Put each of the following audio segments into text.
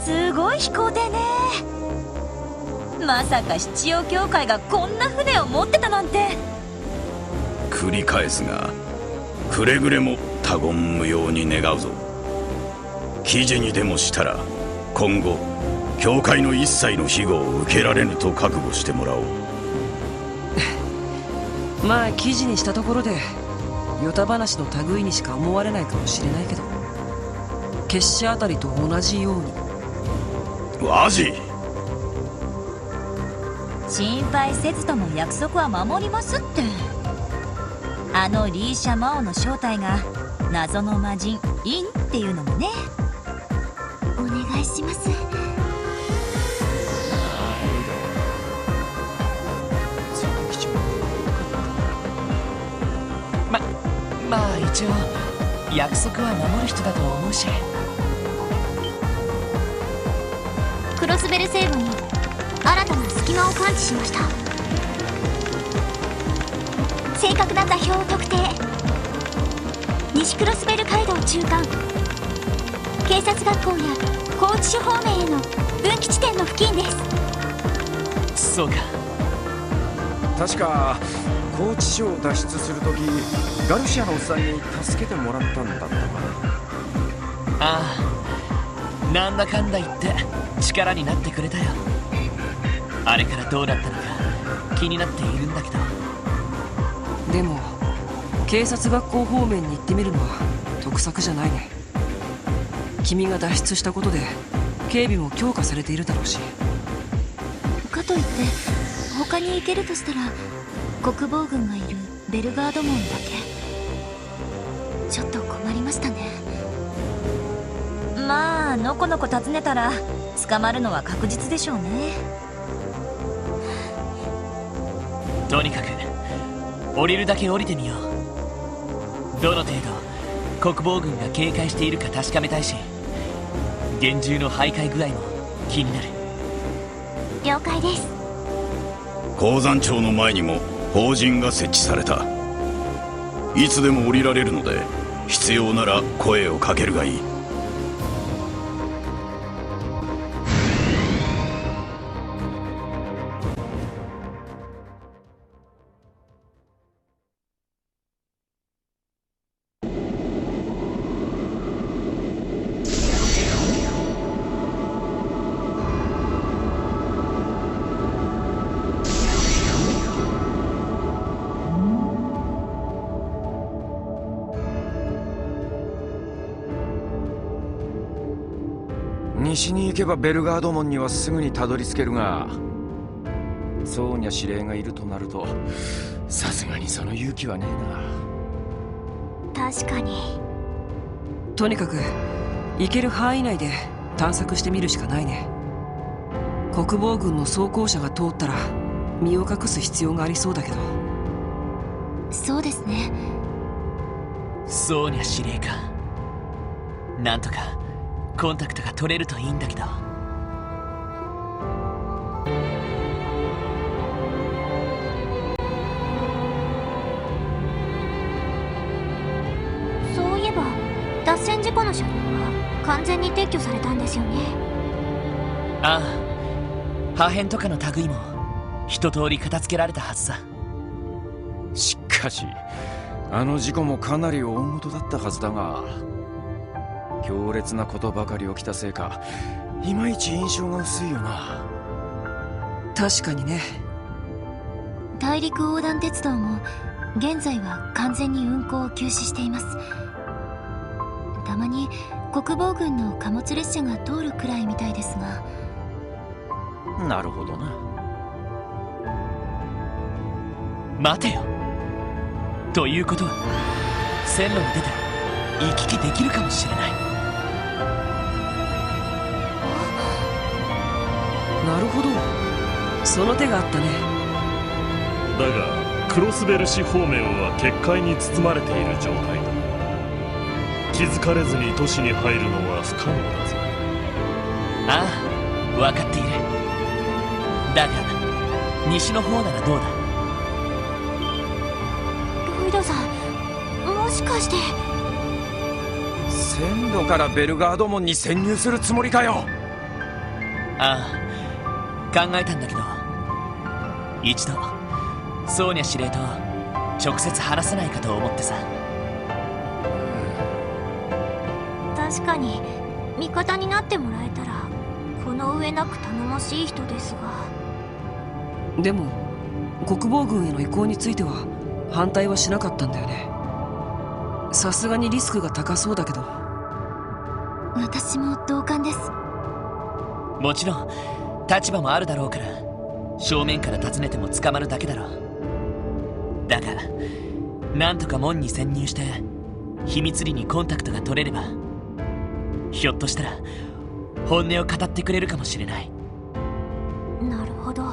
すごい飛行艇ね。まさか七葉教会がこんな船を持ってたなんて。繰り返すが、くれぐれも他言無用に願うぞ。記事にでもしたら今後教会の一切の庇護を受けられぬと覚悟してもらおう。まあ記事にしたところでヨタ話の類にしか思われないかもしれないけど、結社あたりと同じように。ワジ、心配せずとも約束は守りますって。あのリーシャ・マオの正体が謎の魔人インっていうのもね。お願いします。まあ一応約束は守る人だと思うし。クロスベル星部に新たな隙間を感知しました。正確な座標を特定。西クロスベル街道中間、警察学校や高知市方面への分岐地点の付近です。そうか。確か高知市を脱出するときガルシアのおっさんに助けてもらったんだったか。ああ、なんだかんだ言って力になってくれたよ。あれからどうなったのか気になっているんだけど。でも警察学校方面に行ってみるのは得策じゃないね。君が脱出したことで警備も強化されているだろうし。かといって他に行けるとしたら国防軍がいるベルガード門だけ。ちょっと困りましたね。まあのこのこ訪ねたら捕まるのは確実でしょうね。とにかく降りるだけ降りてみよう。どの程度国防軍が警戒しているか確かめたいし、厳重の徘徊具合も気になる。了解です。鉱山町の前にも法陣が設置された。いつでも降りられるので必要なら声をかけるがいい。西に行けばベルガード門にはすぐにたどり着けるが、ソーニャ司令がいるとなるとさすがにその勇気はねえな。確かに。とにかく行ける範囲内で探索してみるしかないね。国防軍の装甲車が通ったら身を隠す必要がありそうだけど。そうですね。ソーニャ司令か。なんとかコンタクトが取れるといいんだけど。そういえば脱線事故の車両は完全に撤去されたんですよね。ああ、破片とかの類も一通り片付けられたはずさ。しかしあの事故もかなり大事だったはずだが、強烈なことばかり起きたせいかいまいち印象が薄いよな。確かにね。大陸横断鉄道も現在は完全に運行を休止しています。たまに国防軍の貨物列車が通るくらいみたいですが。なるほどな。待てよ。ということは線路に出て行き来できるかもしれない。なるほど、その手があったね。だがクロスベル市方面は結界に包まれている状態だ。気づかれずに都市に入るのは不可能だぞ。ああ、分かっている。だが西の方ならどうだ。ロイドさん、もしかして線路からベルガード門に潜入するつもりかよ。ああ、考えたんだけど、一度ソーニャ司令と直接話せないかと思ってさ。確かに味方になってもらえたらこの上なく頼もしい人ですが。でも国防軍への移行については反対はしなかったんだよね。さすがにリスクが高そうだけど。私も同感です。もちろん立場もあるだろうから、正面から訪ねても捕まるだけだろう。だがなんとか門に潜入して秘密裏にコンタクトが取れれば、ひょっとしたら本音を語ってくれるかもしれない。なるほど。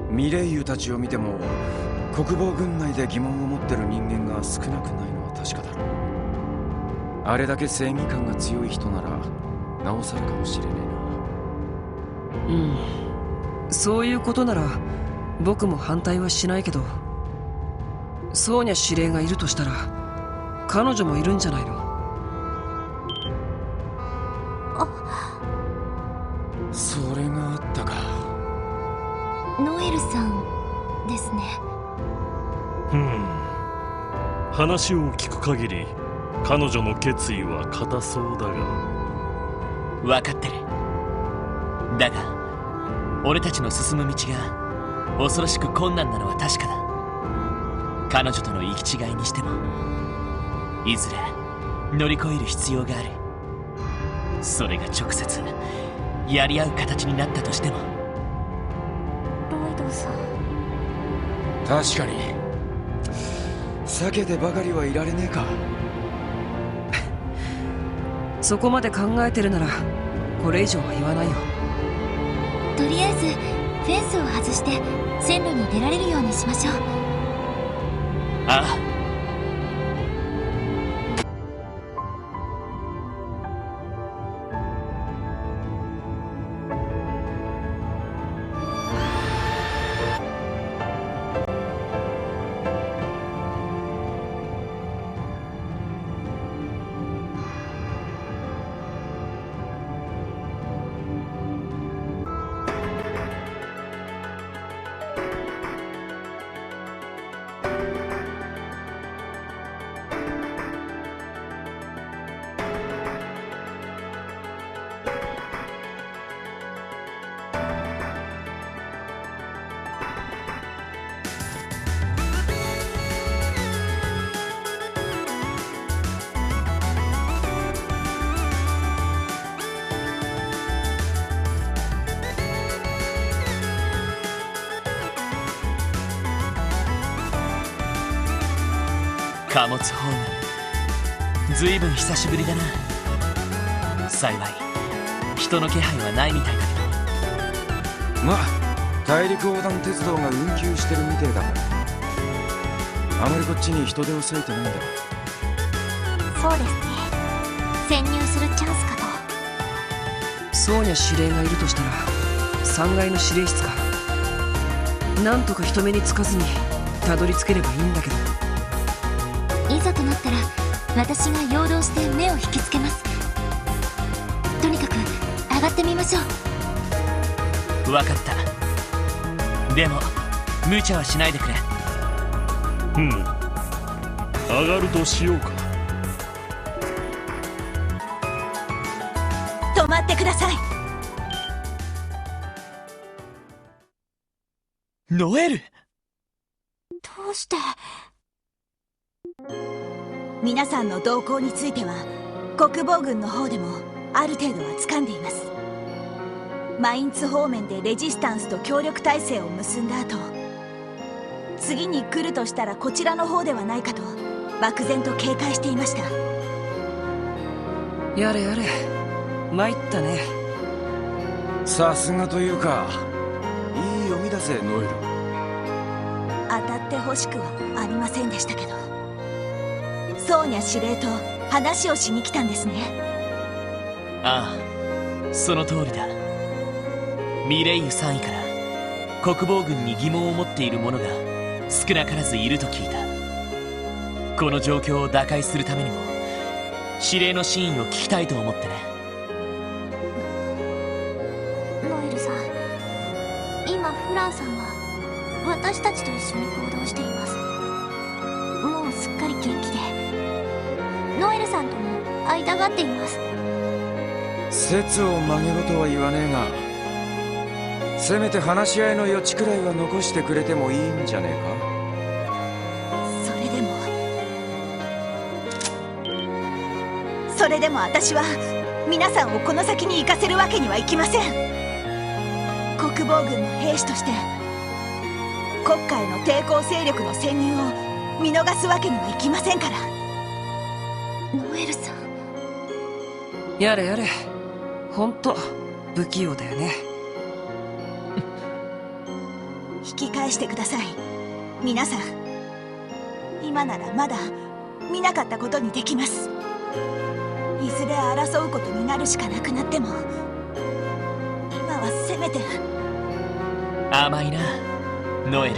ミレイユたちを見ても国防軍内で疑問を持ってる人間が少なくないのは確かだろう。あれだけ正義感が強い人ならなおさらかもしれねえな。そういうことなら僕も反対はしないけど、ソーニャ司令がいるとしたら彼女もいるんじゃないの？それがあったか。ノエルさんですね。話を聞く限り彼女の決意は固そうだが。分かってる。だが俺たちの進む道が恐ろしく困難なのは確かだ。彼女との行き違いにしてもいずれ乗り越える必要がある。それが直接やり合う形になったとしても。ロイドさん。確かに避けてばかりはいられねえか。そこまで考えてるならこれ以上は言わないよ。とりあえずフェンスを外して線路に出られるようにしましょう。ああ。貨物ホーム、ずいぶん久しぶりだな。幸い人の気配はないみたいだけど。まあ大陸横断鉄道が運休してるみてえだからあまりこっちに人手を割いてないんだろ。そうですね。潜入するチャンスかと。ソーニャ司令がいるとしたら3階の司令室か。なんとか人目につかずにたどり着ければいいんだけど。いざとなったら私が陽動して目を引きつけます。とにかく上がってみましょう。分かった。でも無茶はしないでくれ。上がるとしようか。止まってください。ノエル。どうして。皆さんの動向については国防軍の方でもある程度は掴んでいます。マインツ方面でレジスタンスと協力体制を結んだ後、次に来るとしたらこちらの方ではないかと漠然と警戒していました。やれやれ、参ったね。さすがというかいい読みだぜノエル。当たってほしくはありませんでしたけど、ソーニャ司令と話をしに来たんですね。ああ、その通りだ。ミレイユ3位から国防軍に疑問を持っている者が少なからずいると聞いた。この状況を打開するためにも司令の真意を聞きたいと思ってね。ノエルさん。今フランさんは私たちと一緒に行動しています。もうすっかり元気でノエルさんとも会いたがっています。説を曲げろとは言わねえが、せめて話し合いの余地くらいは残してくれてもいいんじゃねえか。それでも私は皆さんをこの先に行かせるわけにはいきません。国防軍の兵士として国家への抵抗勢力の潜入を見逃すわけにはいきませんから。ノエルさん、やれやれ、ほんと不器用だよね。引き返してください皆さん。今ならまだ見なかったことにできます。いずれ争うことになるしかなくなっても、今はせめて。甘いなノエル。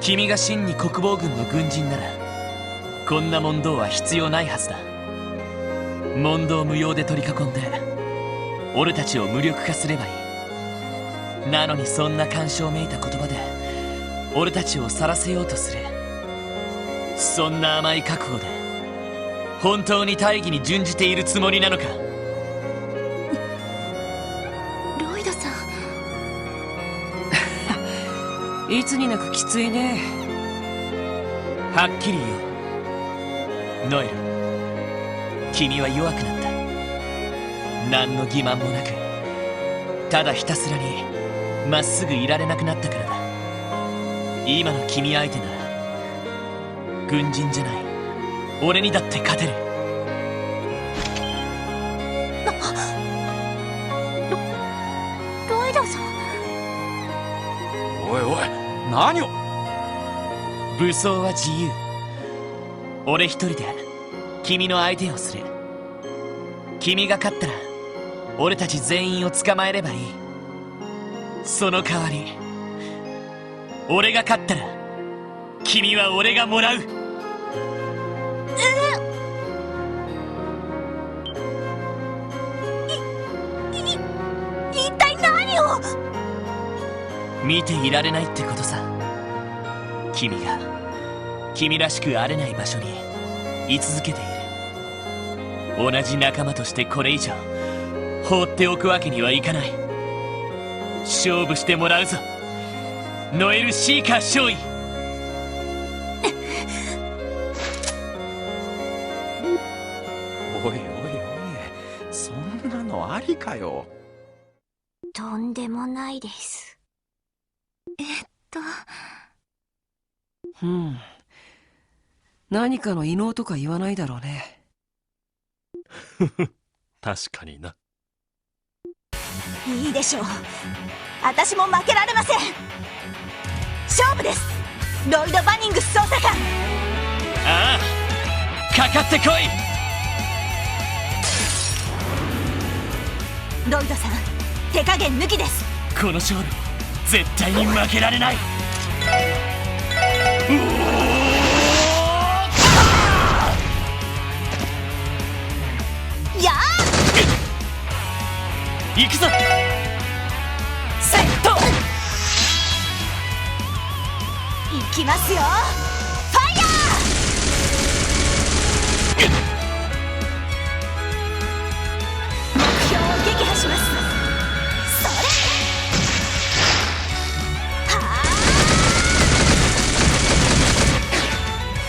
君が真に国防軍の軍人ならこんな問答は必要ないはずだ。問答無用で取り囲んで俺たちを無力化すればいい。なのにそんな干渉めいた言葉で俺たちを晒せようとする。そんな甘い覚悟で本当に大義に準じているつもりなのか。ロイドさん。いつになくきついね。はっきり言おうノエル、君は弱くなった。何の欺瞞もなくただひたすらにまっすぐいられなくなったからだ。今の君相手なら軍人じゃない俺にだって勝てる。ロイドさん。おいおい、何を。武装は自由。俺一人で君の相手をする。君が勝ったら俺たち全員を捕まえればいい。その代わり俺が勝ったら君は俺がもらう。一体何を。見ていられないってことさ。君が君らしくあれない場所に居続けている。同じ仲間としてこれ以上放っておくわけにはいかない。勝負してもらうぞノエル・シーカー少尉。おいおいおい、そんなのありかよ。とんでもないです。何かの異能とか言わないだろうね。確かにな。いいでしょう。私も負けられません。勝負です、ロイド・バニングス捜査官。ああ、かかってこい。ロイドさん、手加減抜きです。この勝負絶対に負けられない。やあ、行くぞセット。いきますよ、ファイヤー。目標を撃破します。それはあ、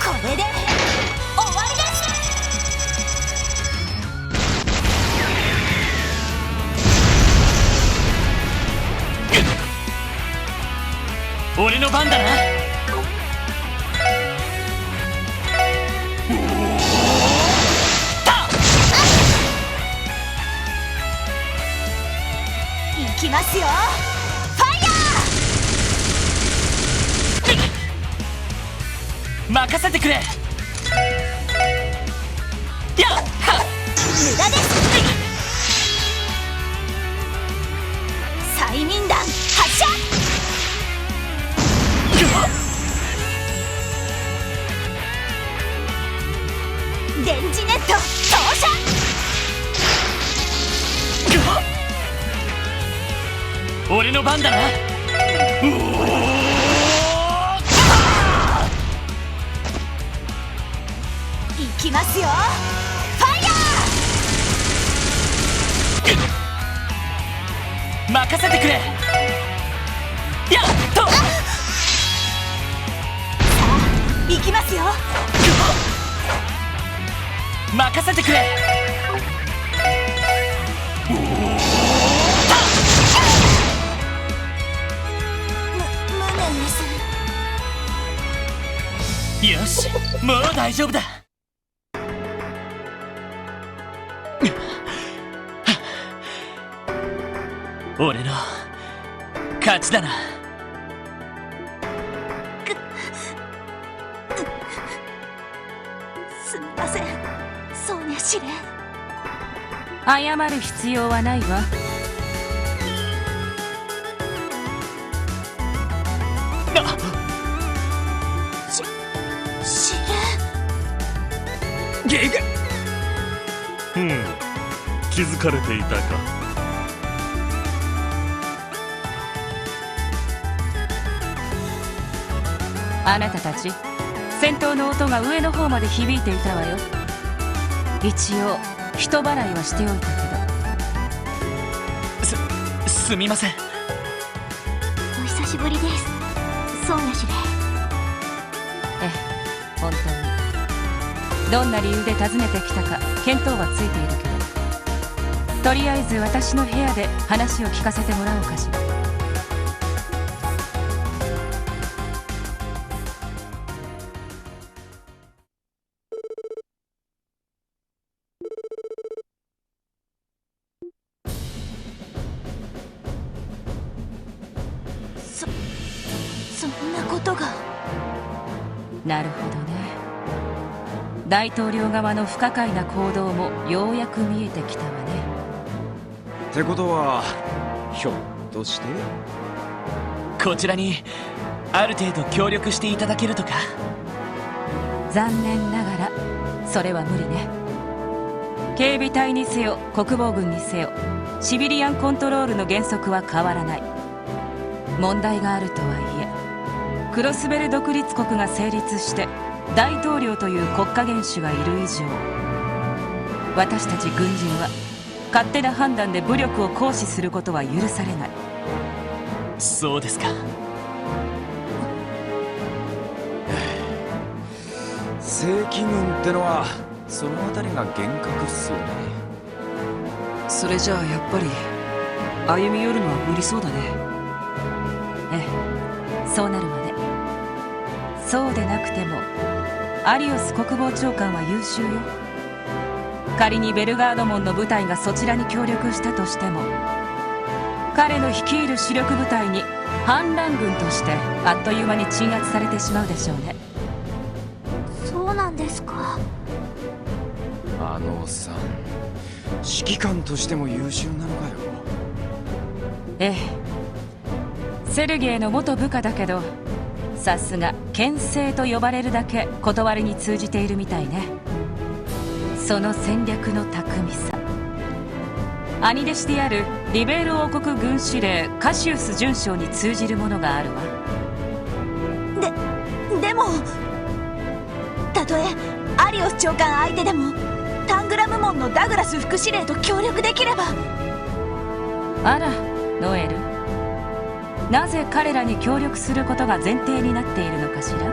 これで終わりです。俺の番だな。いきますよ、ファイヤー。任せてくれ。やっはっ、無駄です。催眠弾発射。電磁ネット投射。俺の番だな。いきますよ、ファイヤー。任せてくれ。やっと。いきますよ。任せてくれ。無念です。よし、もう大丈夫だ。俺の勝ちだな。すみません、ソーニャ司令。謝る必要はないわ。司令。ゲゲ気づかれていたか。あなたたち、戦闘の音が上の方まで響いていたわよ。一応人払いはしておいたけど。すみません。お久しぶりです、ソーニャ司令。ええ、本当に。どんな理由で訪ねてきたか見当はついているけど、とりあえず私の部屋で話を聞かせてもらおうかしら。そんなことが。なるほどね。大統領側の不可解な行動もようやく見えてきたわね。ってことはひょっとしてこちらにある程度協力していただけるとか。残念ながらそれは無理ね。警備隊にせよ国防軍にせよ、シビリアンコントロールの原則は変わらない。問題があるとはいえ、クロスベル独立国が成立して大統領という国家元首がいる以上、私たち軍人は勝手な判断で武力を行使することは許されない。そうですか。正規軍ってのはそのあたりが厳格っすよね。それじゃあやっぱり歩み寄るのは無理そうだね。ええ、そうなるわね。そうでなくてもアリオス国防長官は優秀よ。仮にベルガード門の部隊がそちらに協力したとしても、彼の率いる主力部隊に反乱軍としてあっという間に鎮圧されてしまうでしょうね。そうなんですか。あのおっさん、指揮官としても優秀なのかよ。ええ、セルゲイの元部下だけど、さすが牽制と呼ばれるだけ断りに通じているみたいね。その戦略の巧みさ、兄弟子であるリベール王国軍司令カシウス准将に通じるものがあるわ。でも、たとえアリオス長官相手でもタングラム門のダグラス副司令と協力できれば。あら、ノエル、なぜ彼らに協力することが前提になっているのかしら。ノ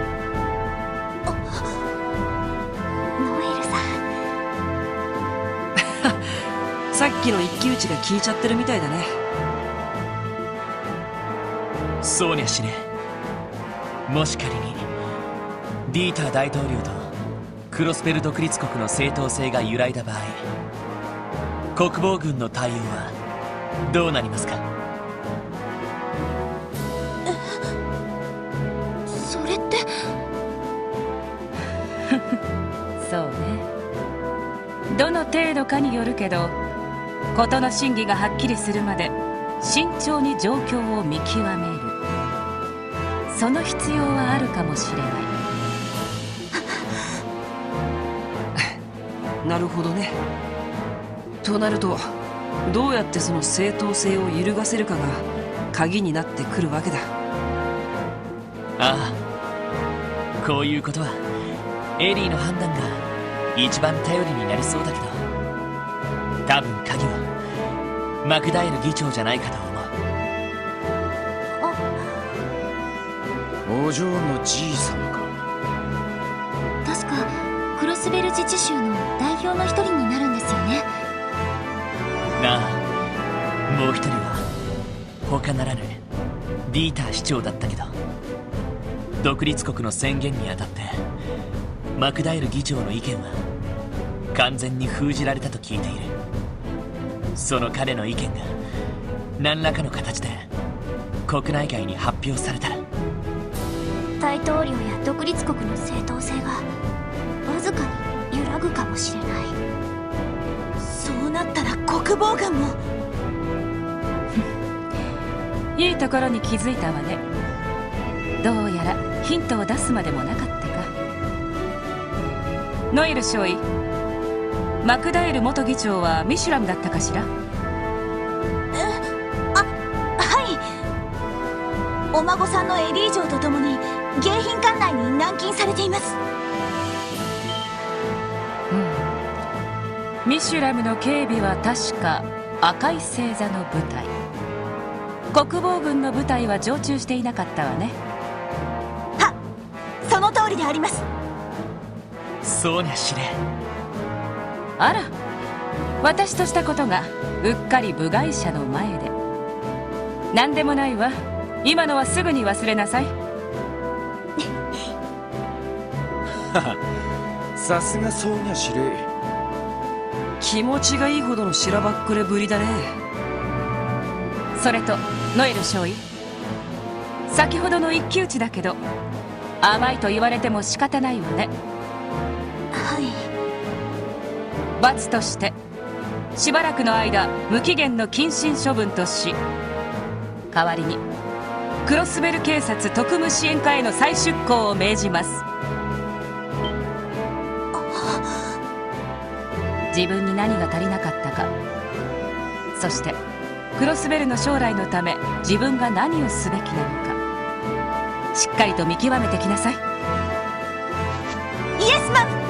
エルさん、さっきの一騎打ちが効いちゃってるみたいだね。ソーニャ司令、もし仮にディーター大統領とクロスペル独立国の正当性が揺らいだ場合、国防軍の対応はどうなりますか。それってそうね、どの程度かによるけど、事の真偽がはっきりするまで慎重に状況を見極める、その必要はあるかもしれない。なるほどね。となるとどうやってその正当性を揺るがせるかが鍵になってくるわけだ。ああ、こういうことはエリーの判断が一番頼りになりそうだけど、多分鍵はマクダイル議長じゃないかと思う。お嬢のじい様か。確かクロスベル自治州の代表の一人になるんですよね。なあ、もう一人は他ならぬディーター市長だったけど、独立国の宣言にあたってマクダイル議長の意見は完全に封じられたと聞いている。その彼の意見が何らかの形で国内外に発表されたら、大統領や独立国の正当性がわずかに揺らぐかもしれない。そうなったら国防軍も。いいところに気づいたわね。どうやらヒントを出すまでもなかったか。ノエル少尉、マクダエル元議長はミシュラムだったかしら。はい、お孫さんのエリー嬢と共に迎賓館内に軟禁されています。ミシュラムの警備は確か赤い星座の部隊。国防軍の部隊は常駐していなかったわね。はっ、その通りであります。そうにゃ知れ。あら、私としたことがうっかり部外者の前で。何でもないわ。今のはすぐに忘れなさい。さすがそうにゃしれ。気持ちがいいほどのしらばっくれぶりだね。それとノエル少尉、先ほどの一騎打ちだけど甘いと言われても仕方ないわね。はい。罰としてしばらくの間無期限の謹慎処分とし、代わりにクロスベル警察特務支援課への再出向を命じます。自分に何が足りなかったか、そしてクロスベルの将来のため自分が何をすべきなのか、しっかりと見極めてきなさい。イエスマン。